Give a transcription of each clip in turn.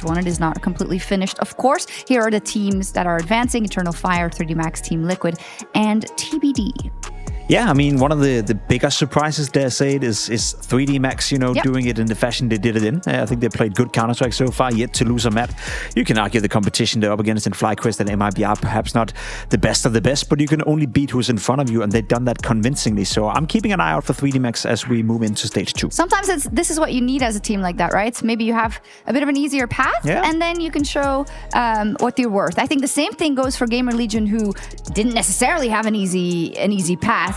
stage 1. It is not completely finished, of course. Here are the teams that are advancing: Eternal Fire, 3D Max, Team Liquid, and TBD. Yeah, I mean, one of the bigger surprises, dare I say it, is 3D Max, doing it in the fashion they did it in. I think they played good Counter-Strike so far, yet to lose a map. You can argue the competition they're up against in FlyQuest and MIB are perhaps not the best of the best, but you can only beat who's in front of you, and they've done that convincingly. So I'm keeping an eye out for 3D Max as we move into stage 2. Sometimes this is what you need as a team like that, right? So maybe you have a bit of an easier path, and then you can show what you're worth. I think the same thing goes for Gamer Legion, who didn't necessarily have an easy path,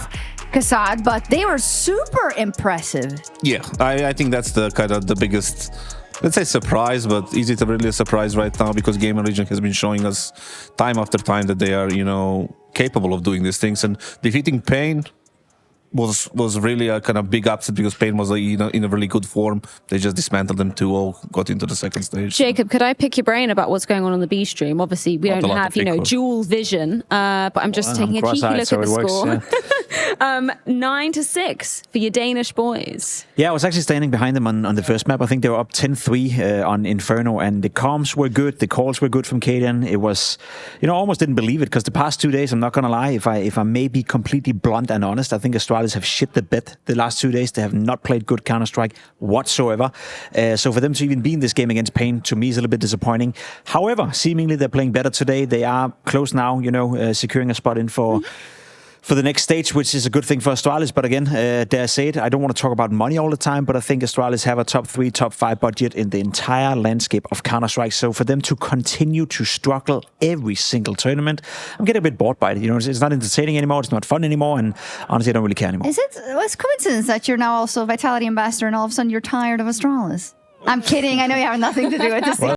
Kassad, but they were super impressive. Yeah, I think that's the kind of the biggest, let's say, surprise, but is it really a surprise right now? Because Gamer Legion has been showing us time after time that they are, capable of doing these things, and defeating Pain was really a kind of big upset because Pain was in a really good form. They just dismantled them 2-0, got into the second stage. Jacob, could I pick your brain about what's going on the B stream? Obviously, we don't have, dual vision, but I'm just taking a cheeky look at the score. Yeah. 9-6 for your Danish boys. Yeah, I was actually standing behind them on the first map. I think they were up 10-3 on Inferno, and the comms were good, the calls were good from Kaden. It was, almost didn't believe it, because the past 2 days, I'm not going to lie, if I may be completely blunt and honest, I think Astralis have shit the bed the last 2 days. They have not played good Counter-Strike whatsoever. So for them to even be in this game against Pain, to me, is a little bit disappointing. However, seemingly they're playing better today. They are close now, securing a spot in for the next stage, which is a good thing for Astralis. But again, dare I say it, I don't want to talk about money all the time, but I think Astralis have a top 3, top 5 budget in the entire landscape of Counter-Strike. So for them to continue to struggle every single tournament, I'm getting a bit bored by it. It's not entertaining anymore, it's not fun anymore, and honestly, I don't really care anymore. It's coincidence that you're now also a Vitality Ambassador and all of a sudden you're tired of Astralis? I'm kidding. I know you have nothing to do with this.